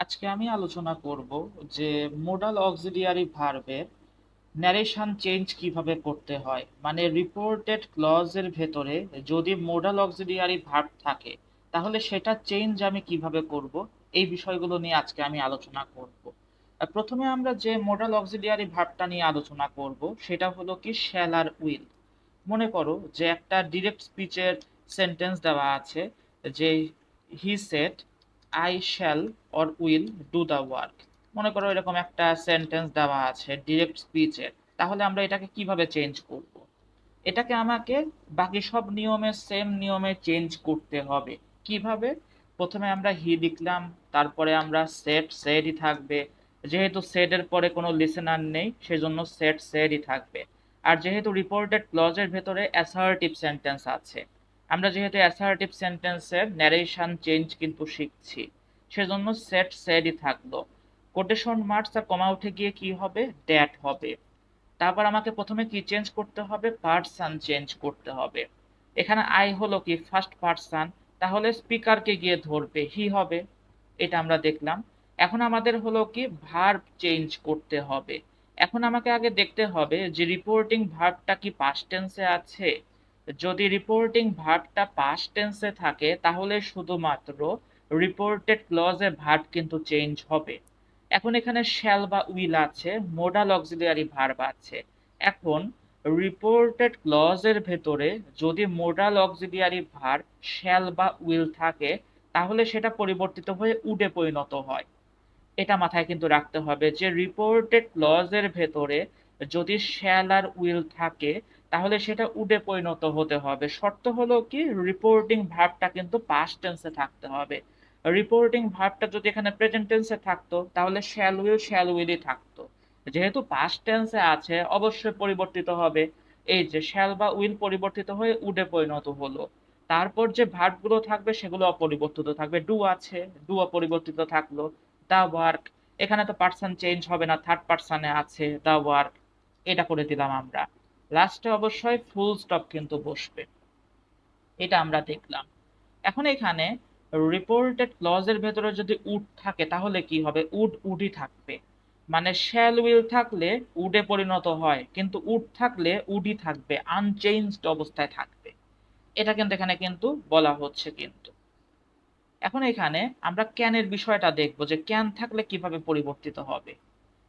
আজকে আমি আলোচনা করব যে মোডাল অক্সিলিয়ারি ভার্বের ন্যারেশন চেঞ্জ কিভাবে করতে হয়। মানে রিপোর্টেড ক্লজের ভেতরে যদি মোডাল অক্সিলিয়ারি ভার্ব থাকে তাহলে সেটা চেঞ্জ আমি কিভাবে করব, এই বিষয়গুলো নিয়ে আজকে আমি আলোচনা করব। প্রথমে আমরা যে মোডাল অক্সিলিয়ারি ভার্বটা নিয়ে আলোচনা করব সেটা হলো কি শ্যাল আর উইল। মনে করো যে একটা ডিরেক্ট স্পিচের সেন্টেন্স দেওয়া আছে যে he said I shall or will do the work. মনে করো এরকম একটা সেন্টেন্স দেওয়া আছে ডিরেক্ট স্পিচের, তাহলে আমরা এটাকে কিভাবে চেঞ্জ করব? এটাকে আমাকে বাকি সব নিয়মে সেম নিয়মে চেঞ্জ করতে হবে। কিভাবে? প্রথমে আমরা হি লিখলাম, তারপরে আমরা সেড সেডই থাকবে। যেহেতু সেডের পরে কোনো লিসেনার নেই সেজন্য সেড সেডই থাকবে। আর যেহেতু রিপোর্টেড ক্লজের ভেতরে অ্যাসার্টিভ সেন্টেন্স আছে, আমরা যেহেতু অ্যাসার্টিভ সেন্টেন্সের ন্যারেশন চেঞ্জ কিন্তু শিখছি, সেজন্য সেড সেডই থাকলো। কোটেশন মার্কস আর কমা উঠে গিয়ে কি হবে? দ্যাট হবে। তারপর আমাকে প্রথমে কি চেঞ্জ করতে হবে? পার্সন চেঞ্জ করতে হবে। এখানে আই হলো কি ফার্স্ট পার্সন, তাহলে স্পিকারকে গিয়ে ধরবে হি হবে। এটা আমরা দেখলাম। এখন আমাদের হলো কি ভার্ব চেঞ্জ করতে হবে। এখন আমাকে আগে দেখতে হবে যে রিপোর্টিং ভার্বটা কি পাস্ট টেন্সে আছে। যদি রিপোর্টিং ভার্বটা পাস্ট টেন্সে থাকে তাহলে শুধুমাত্র রিপোর্টেড ক্লজে ভার্ব কিন্তু চেঞ্জ হবে। এখন এখানে শ্যাল বা উইল আছে, মোডাল অক্সিলিয়ারি ভার্ব আছে। এখন রিপোর্টেড ক্লজের ভেতরে যদি মোডাল অক্সিলিয়ারি ভার্ব শ্যাল বা উইল থাকে তাহলে সেটা পরিবর্তিত হয়ে উডে পরিণত হয়। এটা মাথায় কিন্তু রাখতে হবে যে রিপোর্টেড ক্লজের ভেতরে যদি শ্যাল আর উইল থাকে তাহলে সেটা উডে পরিণত হতে হবে। শর্ত হলো কি রিপোর্টিং ভার্বটা কিন্তু পাস্ট টেন্সে থাকতে হবে। রিপোর্টিং ভার্বটা যদি এখানে প্রেজেন্ট টেন্সে থাকতো তাহলে শ্যাল উইলই থাকতো। যেহেতু পাস্ট টেন্সে আছে অবশ্যই পরিবর্তিত হবে। এই যে শ্যাল বা উইল পরিবর্তিত হয়ে উডে পরিণত হলো। তারপর যে ভার্বগুলো থাকবে সেগুলো অপরিবর্তিত থাকবে। ডু আছে, ডু অপরিবর্তিত থাকলো। দা ওয়ার্ক, এখানে তো পার্সন চেঞ্জ হবে না, থার্ড পার্সনে আছে দা ওয়ার্ক। এটা করে দিলাম আমরা। লাস্টে অবশ্যই ফুল স্টপ কিন্তু বসবে। এটা আমরা দেখলাম। এখন এখানে রিপোর্টেড ক্লজের ভেতরে যদি উড থাকে তাহলে কি হবে? উড উডই থাকবে। মানে শ্যাল উইল থাকলে উডে পরিণত হয়, কিন্তু উড থাকলে উডই থাকবে, আনচেঞ্জড অবস্থায় থাকবে। এটা কিন্তু এখানে কিন্তু বলা হচ্ছে কিন্তু। এখন এখানে আমরা ক্যানের বিষয়টা দেখবো যে ক্যান থাকলে কিভাবে পরিবর্তিত হবে।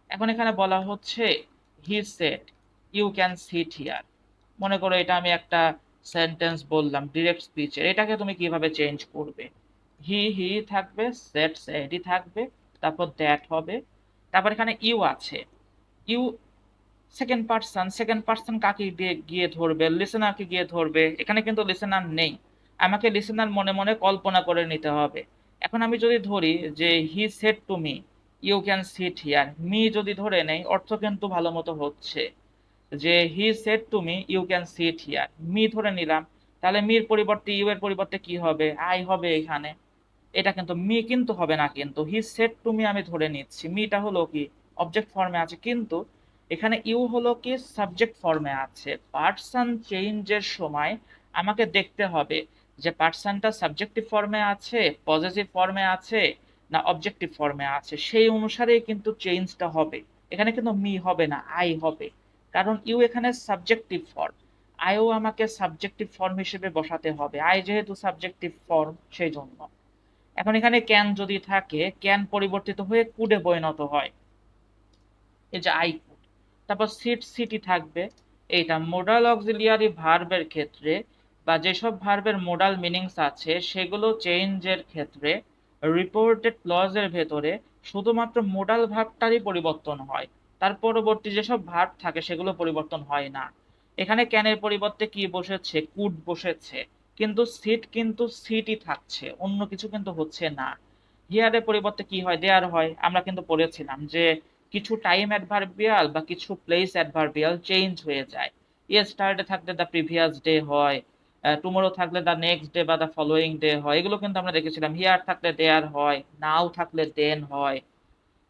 এখন এখানে বলা হচ্ছে he said you can sit here. মনে করো এটা আমি একটা সেন্টেন্স বললাম ডিরেক্ট স্পিচের, এটাকে তুমি কিভাবে চেঞ্জ করবে? হি থাকবে, সেড সেডই থাকবে, তারপর দ্যাট হবে। তারপর এখানে ইউ আছে, ইউ সেকেন্ড পার্সন কাকে দিয়ে গিয়ে ধরবে? লিসেনারকে গিয়ে ধরবে। এখানে কিন্তু লিসেনার নেই, আমাকে লিসেনার মনে মনে কল্পনা করে নিতে হবে। এখন আমি যদি ধরি যে he said to me you can sit here, me যদি ধরে নেই অর্থ কিন্তু ভালো মতো হচ্ছে যে he said to me you can sit here, me ধরে নিলাম। তাহলে মির পরিবর্তে ইউ এর পরিবর্তে কি হবে? আই হবে এখানে। এটা কিন্তু মি কিন্তু হবে না, কিন্তু হি সেড টু মি আমি ধরে নিচ্ছি, মিটা হলো কি অবজেক্ট ফর্মে আছে, কিন্তু এখানে ইউ হলো কি সাবজেক্ট ফর্মে আছে। পার্সন চেঞ্জের সময় আমাকে দেখতে হবে যে পার্সনটা সাবজেক্টিভ ফর্মে আছে, পজেসিভ ফর্মে আছে, না অবজেক্টিভ ফর্মে আছে, সেই অনুসারেই কিন্তু চেঞ্জটা হবে। এখানে কিন্তু মি হবে না, আই হবে। কারণ ইউ এখানে সাবজেক্টিভ ফর্ম, আইও আমাকে সাবজেক্টিভ ফর্ম হিসেবে বসাতে হবে, আই যেহেতু সাবজেক্টিভ ফর্ম সেই জন্য। এখন এখানে ক্যান যদি থাকে, ক্যান পরিবর্তিত হয়ে কুডে পরিণত হয়, এই যে আই কুড। তারপর সিট সিটি থাকবে। এইটা মোডাল অক্সিলিয়ারি ভার্বের ক্ষেত্রে বা যেসব ভার্বের মোডাল মিনিংস আছে সেগুলো চেঞ্জের ক্ষেত্রে রিপোর্টেড ক্লজের ভেতরে শুধুমাত্র মোডাল ভার্বটারই পরিবর্তন হয়, তার পরবর্তী যেসব ভার্ব থাকে সেগুলো পরিবর্তন হয় না। এখানে ক্যানের পরিবর্তে কি বসেছে? কুড বসেছে, কিন্তু সিট কিন্তু সিটই থাকছে, অন্য কিছু কিন্তু হচ্ছে না। হিয়ারের পরিবর্তে কি হয়? দেয়ার হয়। আমরা কিন্তু পড়েছিলাম যে কিছু টাইম অ্যাডভার্বিয়াল বা কিছু প্লেস অ্যাডভার্বিয়াল চেঞ্জ হয়ে যায়। ইয়েস্টারডে থাকলে দ্য প্রিভিয়াস ডে হয়, টুমোরো থাকলে দ্য নেক্সট ডে বা দ্য ফলোয়িং ডে হয়, এগুলো কিন্তু আমরা দেখেছিলাম। হিয়ার থাকলে দেয়ার হয়, নাও থাকলে দেন হয়,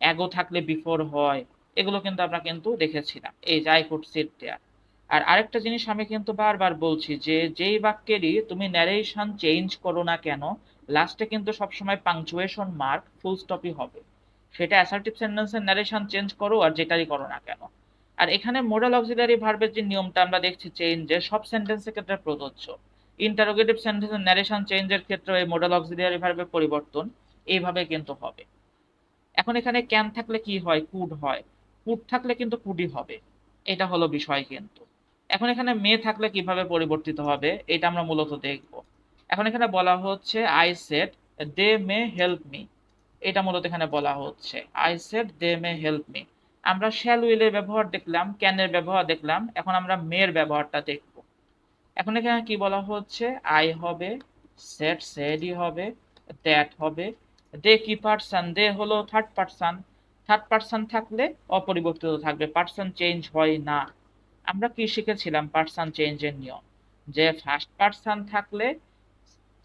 অ্যাগো থাকলে বিফোর হয়, এগুলো কিন্তু আমরা কিন্তু দেখেছিলাম। এই যে আই কুড সিট দেয়ার। আর আরেকটা জিনিস আমি কিন্তু বারবার বলছি যে যেই বাক্যেরই তুমি ন্যারেশন চেঞ্জ করো না কেন লাস্টে কিন্তু সবসময় পাংচুয়েশন মার্ক ফুল স্টপই হবে। সেটা অ্যাসার্টিভ সেন্টেন্সের ন্যারেশন চেঞ্জ করো আর যেটাই করো না কেন। আর এখানে মোডাল অক্সিলারি ভার্বের যে নিয়মটা আমরা দেখছি চেঞ্জের সব সেন্টেন্সের ক্ষেত্রে প্রযোজ্য। ইন্টারোগেটিভ সেন্টেন্সের ন্যারেশন চেঞ্জের ক্ষেত্রে এই মোডাল অক্সিলারি ভার্বের পরিবর্তন এইভাবে কিন্তু হবে। এখন এখানে ক্যান থাকলে কি হয়, কুড হয়। কুড থাকলে কিন্তু কুডই হবে, এটা হলো বিষয় কিন্তু। এখন এখানে মে থাকলে কিভাবে পরিবর্তিত হবে এটা আমরা মূলত দেখব। এখন এখানে বলা হচ্ছে I said they may help me, এটা মূলত এখানে বলা হচ্ছে I said they may help me. আমরা শ্যাল উইলের ব্যবহার দেখলাম, ক্যানের ব্যবহার দেখলাম, এখন আমরা মের ব্যবহারটা দেখব। এখন এখানে কি বলা হচ্ছে, আই হবে, সেড সেডই হবে, দ্যাট হবে, দে কি পার্সন, দে হলো থার্ড পার্সন, থার্ড পার্সন থাকলে অপরিবর্তিত থাকবে, পার্সন চেঞ্জ হয় না। আমরা কি শিখেছিলাম পার্সন চেঞ্জের নিয়ম, যে ফার্স্ট পার্সন থাকলে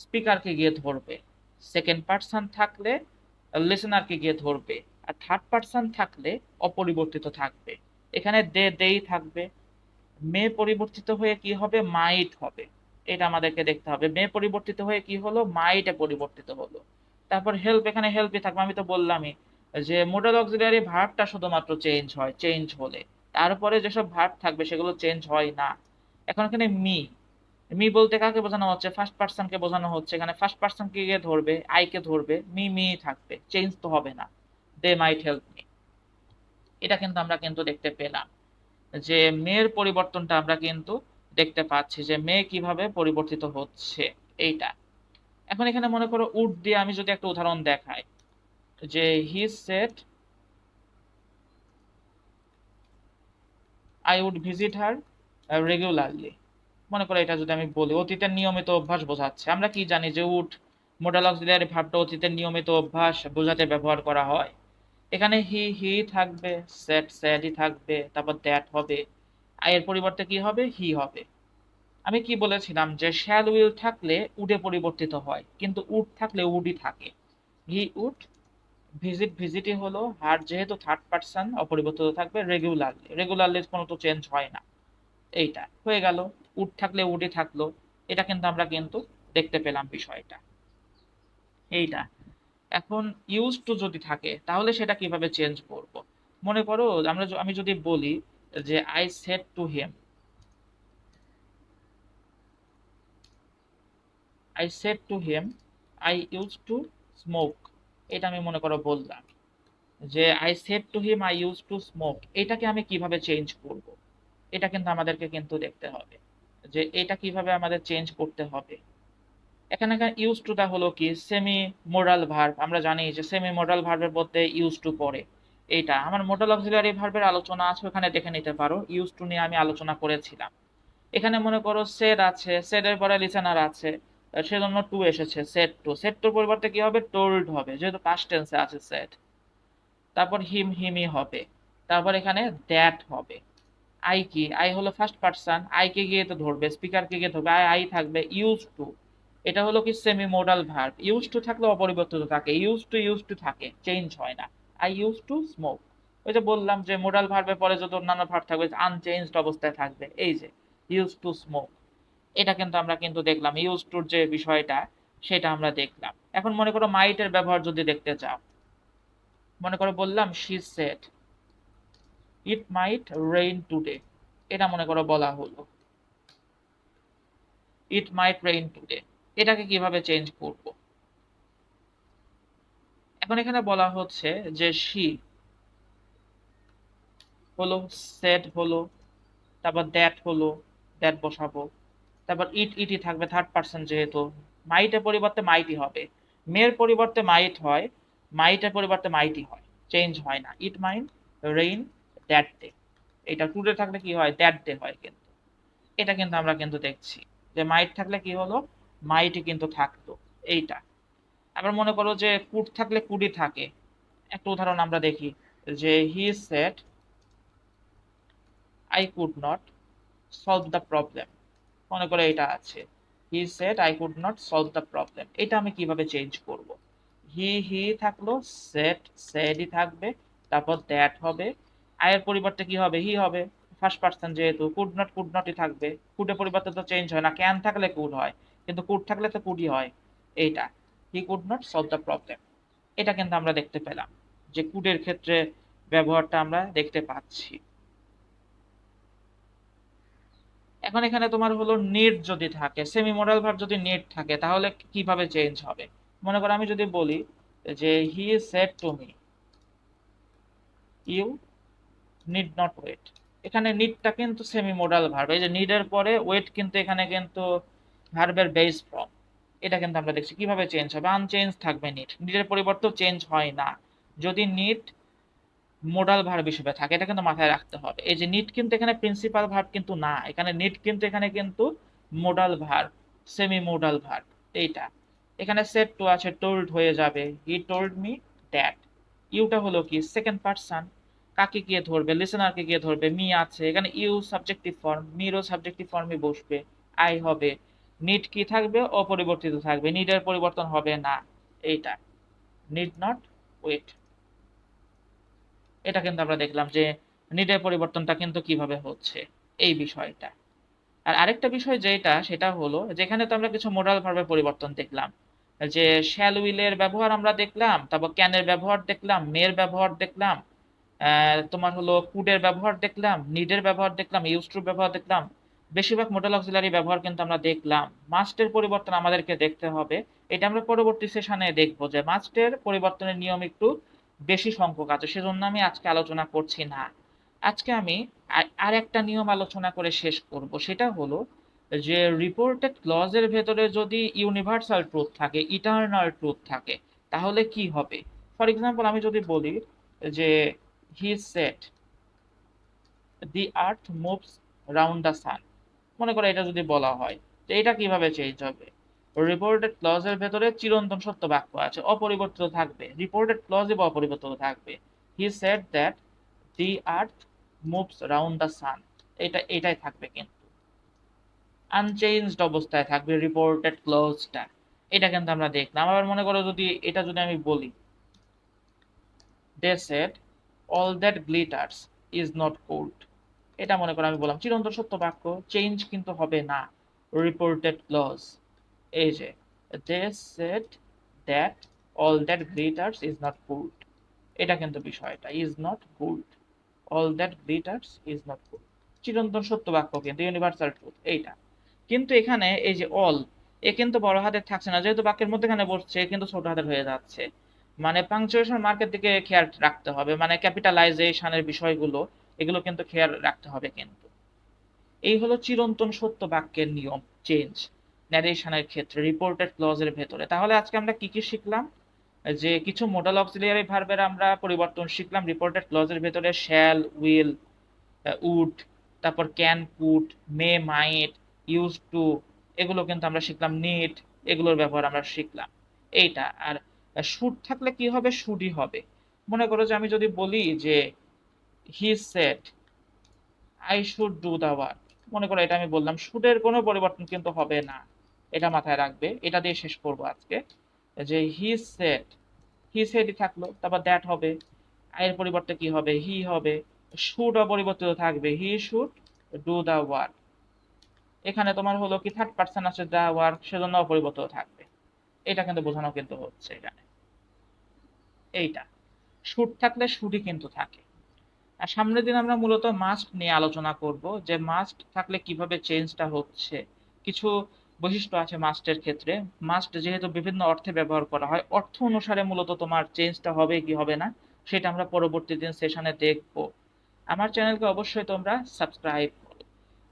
স্পিকারকে গিয়ে ধরবে, সেকেন্ড পার্সন থাকলে লিসেনারকে গিয়ে ধরবে, আর থার্ড পার্সন থাকলে অপরিবর্তিত থাকবে। এখানে দে দেই থাকবে। মে পরিবর্তিত হয়ে কি হবে, মাইট হবে, এটা আমাদেরকে দেখতে হবে। মে পরিবর্তিত হয়ে কি হলো, মাইটে পরিবর্তিত হলো। তারপর হেল্প, এখানে হেল্পই থাকবে, আমি তো বললামই যে মোডাল অক্সিলিয়ারি ভার্বটা শুধুমাত্র চেঞ্জ হয় চেঞ্জ হলে, তারপরে যেসব ভার্ব থাকবে সেগুলো চেঞ্জ হয় না। এখন এখানে মি, মি বলতে কাকে বোঝানো হচ্ছে, ফার্স্ট পার্সনকে বোঝানো হচ্ছে। এখানে ফার্স্ট পার্সনকে গিয়ে ধরবে, আই কে ধরবে, মি মি থাকবে, চেঞ্জ তো হবে না। দে মাইট হেল্প মি, এটা কিন্তু আমরা কিন্তু দেখতে পেলাম যে মেয়ের পরিবর্তনটা আমরা কিন্তু দেখতে পাচ্ছি যে মেয়ে কিভাবে পরিবর্তিত হচ্ছে এইটা। এখন এখানে মনে করো উড দিয়ে আমি যদি একটা উদাহরণ দেখাই, যে he said I would visit her regularly. মনে করো এটা যদি আমি বলি অতীতের নিয়মিত অভ্যাস বোঝাচ্ছে। আমরা কি জানি যে উড মোডাল অক্সিলিয়ারি ভার্বটা অতীতের নিয়মিত অভ্যাস বোঝাতে ব্যবহার করা হয়। এখানে হি হি থাকবে, সেড স্যাডই থাকবে, তারপর দ্যাট হবে, আয়ের পরিবর্তে কি হবে, হি হবে। আমি কি বলেছিলাম যে শ্যাল উইল থাকলে উডে পরিবর্তিত হয়, কিন্তু উড থাকলে উডই থাকে। হি উড ভিজিট, ভিজিটই হলো, হার যেহেতু থার্ড পার্সন অপরিবর্তিত থাকবে, রেগুলারলি, রেগুলারলি কোনো তো চেঞ্জ হয় না। এইটা হয়ে গেল, উড থাকলে উডই থাকলো। এটা কিন্তু আমরা কিন্তু দেখতে পেলাম বিষয়টা এইটা। এখন ইউজ টু যদি থাকে তাহলে সেটা কিভাবে চেঞ্জ করব। মনে করো আমি যদি বলি যে I said to him, I said to him I use to smoke, এটা আমি মনে করো বললাম যে I said to him I use to smoke, এটাকে আমি কিভাবে চেঞ্জ করব। এটা কিন্তু আমাদেরকে কিন্তু দেখতে হবে যে এটা কিভাবে আমাদের চেঞ্জ করতে হবে। এখানে ইউজ টুটা হলো কি, সেমি মোডাল ভার্ব, আমরা জানি যে সেমি মোডাল ভার্বের মধ্যে ইউজ টু পড়ে। এইটা আমার মোডাল অক্সিলারি ভার্বের আলোচনা আছে, ওখানে দেখে নিতে পারো, ইউজ টু নিয়ে আমি আলোচনা করেছিলাম। এখানে মনে করো সেড আছে, সেডের পরে লিসেনার আছে, সেজন্য টু এসেছে, সেড টু, সেড টুর পরিবর্তে কি হবে, টোল্ড হবে, যেহেতু পাস্ট টেন্সে আছে সেড। তারপর হিম হিমি হবে, তারপর এখানে দ্যাট হবে। আই কি, আই হলো ফার্স্ট পার্সন, আই কে গিয়ে তো ধরবে, স্পিকারকে গিয়ে ধরবে, আই আই থাকবে। ইউজ টু, এটা হলো কি semi modal verb, use to থাকলে অপরিবর্তিত থাকে, ইউজ টু থাকে, চেঞ্জ হয় না। আই ইউজ টু স্মোক, ওই যে বললাম যে মোডাল ভার্বের পরে যত অন্যান্য ভার্ব থাকবে আনচেঞ্জড অবস্থায় থাকবে, এই যে ইউজ টু স্মোক। এটা কিন্তু আমরা কিন্তু দেখলাম ইউজ টুর যে বিষয়টা সেটা আমরা দেখলাম। এখন মনে করো মাইটের ব্যবহার যদি দেখতে চাও, মনে করো বললাম she said it mite rain today, এটা মনে করো বলা হলো ইট মাইট রেইন টুডে, এটাকে কিভাবে চেঞ্জ করব। এখন এখানে বলা হচ্ছে যে শি হলো, সেড হলো, তারপর দ্যাট হলো, দ্যাট বসাবো, তারপর ইট ইটই থাকবে থার্ড পার্সন যেহেতু, মাইটের পরিবর্তে মাইটই হবে, মেয়ের পরিবর্তে মাইট হয়, মাইটের পরিবর্তে মাইটই হয়, চেঞ্জ হয় না। ইট মাইট রেইন দ্যাট ডে, এটা টুডে থাকলে কি হয়, দ্যাট ডে হয় কিন্তু। এটা কিন্তু আমরা কিন্তু দেখছি যে মাইট থাকলে কি হলো, মাইটই কিন্তু থাকতো এইটা। আবার মনে করো যে কুড থাকলে কুডই থাকে। একটা উদাহরণ আমরা দেখি যে he said I could not solve the problem, মনে করে এটা আছে, হি said I could not solve the problem, এটা আমি কিভাবে চেঞ্জ করব। হি হি থাকলো, সেড সেডই থাকবে, তারপর দ্যাট হবে, আয়ের পরিবর্তে কি হবে, হি হবে, ফার্স্ট পার্সন যেহেতু, কুড নটই থাকবে, কুডের পরিবর্তে তো চেঞ্জ হয় না, ক্যান থাকলে কুড হয়, কিন্তু কুড থাকলে তো কুডই হয় এইটা। He could not solve the problem, এটা কিন্তু আমরা দেখতে পেলাম। যে কুডের ক্ষেত্রে ব্যবহারটা আমরা দেখতে পাচ্ছি। এখন এখানে তোমার হলো নিড যদি থাকে, সেমি মডাল ভার্ব যদি নিড থাকে তাহলে কিভাবে চেঞ্জ হবে? মনে করো আমি যদি বলি যে he said to me you need not wait, এখানে নিডটা কিন্তু সেমি মডাল ভার্ব, এই যে নিডের পরে ওয়েট কিন্তু এখানে কিন্তু ভার্বের বেস ফর্ম। এটা কিন্তু আমরা দেখছি কিভাবে চেঞ্জ হবে, আনচেঞ্জ থাকবে নিড, নিডের পরিবর্তেও চেঞ্জ হয় না যদি নিড মোডাল ভার্ব হিসেবে থাকে, এটা কিন্তু মাথায় রাখতে হবে। এই যে নিড কিন্তু এখানে প্রিন্সিপাল ভার্ব কিন্তু না, এখানে নিড কিন্তু এখানে কিন্তু modal verb, semi modal verb. এইটা এখানে সেড টু আছে, টোল্ড হয়ে যাবে হি টোল্ড মি দ্যাট। ইউটা হলো কি সেকেন্ড পারসন, কাকে গিয়ে ধরবে, লিসেনারকে গিয়ে ধরবে, মি আছে এখানে, ইউ সাবজেক্টিভ ফর্ম, মিরও সাবজেক্টিভ ফর্মে বসবে, আই হবে। নিড কি থাকবে? অপরিবর্তিত থাকবে, নিডের পরিবর্তন হবে না। এইটা নিড নট ওয়েট, এটা কিন্তু আমরা দেখলাম যে নিডের পরিবর্তনটা কিন্তু কিভাবে হচ্ছে এই বিষয়টা। আর আরেকটা বিষয় যেটা সেটা হলো যেখানে তো আমরা কিছু মোডাল ভার্বের পরিবর্তন দেখলাম, যে শ্যাল উইলের ব্যবহার আমরা দেখলাম, তারপর ক্যানের ব্যবহার দেখলাম, মেয়ের ব্যবহার দেখলাম, তোমার হলো কুডের ব্যবহার দেখলাম, নিডের ব্যবহার দেখলাম, ইউজ টু ব্যবহার দেখলাম, বেশিরভাগ মোডাল অক্সিলারি ব্যবহার কিন্তু আমরা দেখলাম। মাস্টের পরিবর্তন আমাদেরকে দেখতে হবে, এটা আমরা পরবর্তী সেশনে দেখবো যে মাস্টের পরিবর্তনের নিয়ম একটু বেশি সংখ্যক আছে, সেজন্য আমি আজকে আলোচনা করছি না। আজকে আমি আর একটা নিয়ম আলোচনা করে শেষ করব, সেটা হলো যে রিপোর্টেড ক্লজের ভেতরে যদি ইউনিভার্সাল ট্রুথ থাকে, ইটারনাল ট্রুথ থাকে, তাহলে কি হবে? ফর এক্সাম্পল আমি যদি বলি যে he shed the earth moves round the sun, মনে করো এটা যদি বলা হয়, তো এটা কিভাবে চেঞ্জ হবে? রিপোর্টেড ক্লজের ভেতরে চিরন্তন সত্য বাক্য আছে, অপরিবর্তিত থাকবে, রিপোর্টেড ক্লজে অপরিবর্তিত থাকবে। He said that the earth moves round the sun, এটাই থাকবে, কিন্তু আনচেঞ্জড অবস্থায় থাকবে রিপোর্টেড ক্লজটা। এটা কিন্তু আমরা দেখলাম। আবার মনে করো যদি এটা যদি আমি বলি they said all that glitters is not gold, এটা মনে করো আমি বললাম চিরন্তন সত্য বাক্য, চেঞ্জ কিন্তু হবে না, রিপোর্টেড ক্লজ। এই যে they said that all that glitters is not gold, এটা কিন্তু বিষয়টা, is not gold, all that glitters is not gold, চিরন্তন সত্য বাক্য কিন্তু ইউনিভার্সাল ট্রুথ এইটা। কিন্তু এখানে এই যে অল, এ কিন্তু বড় হাতের থাকছে না, যেহেতু বাক্যের মধ্যেখানে বসছে কিন্তু ছোট হাতের হয়ে যাচ্ছে। মানে পাংচুয়েশন মার্কের দিকে খেয়াল রাখতে হবে, মানে ক্যাপিটালাইজেশনের বিষয়গুলো এগুলো কিন্তু খেয়াল রাখতে হবে কিন্তু। এই হলো চিরন্তন সত্য বাক্যের নিয়ম, চেঞ্জ ন্যারেশনের ক্ষেত্রে রিপোর্টেড ক্লজের ভেতরে। তাহলে আজকে আমরা কি কি শিখলাম? যে কিছু মোডাল অক্সিলিয়ারি ভার্বের আমরা পরিবর্তন শিখলাম রিপোর্টেড ক্লজের ভেতরে, শ্যাল, উইল, উড, তারপর can, could, may, might, use to, এগুলো কিন্তু আমরা শিখলাম, নিড, এগুলোর ব্যবহার আমরা শিখলাম। এইটা আর শুড থাকলে কি হবে? শুডই হবে। মনে করো যে আমি যদি বলি যে he said I should do the work, মনে করো এটা আমি বললাম, শুডের কোনো পরিবর্তন কিন্তু হবে না, এটা মাথায় রাখবে। এটা দিয়ে শেষ করব আজকে, যে হি সেডই থাকলো, তারপর দ্যাট হবে, এর পরিবর্তে কি হবে? হি হবে, শুড অপরিবর্তিত থাকবে, he should do the work. এখানে তোমার হলো কি থার্ড পারসন আছে দা ওয়ার্ক, সেজন্য অপরিবর্তিত থাকবে। এটা কিন্তু বোঝানো কিন্তু হচ্ছে এখানে। এইটা শুড থাকলে শুডই কিন্তু থাকে। আর সামনের দিন আমরা মূলত মাস্ট নিয়ে আলোচনা করব, যে মাস্ট থাকলে কিভাবে চেঞ্জটা হচ্ছে। কিছু বৈশিষ্ট্য আছে মাস্টের ক্ষেত্রে, মাস্ট যেহেতু বিভিন্ন অর্থে ব্যবহার করা হয়, অর্থ অনুসারে মূলত তোমার চেঞ্জটা হবে কি হবে না সেটা আমরা পরবর্তী দিন সেশনে দেখব। আমার চ্যানেলকে অবশ্যই তোমরা সাবস্ক্রাইব করো,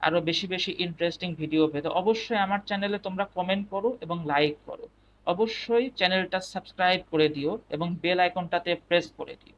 আরো বেশি বেশি ইন্টারেস্টিং ভিডিও পেতে অবশ্যই আমার চ্যানেলে তোমরা কমেন্ট করো এবং লাইক করো। অবশ্যই চ্যানেলটা সাবস্ক্রাইব করে দিও এবং বেল আইকনটাতে প্রেস করে দিও।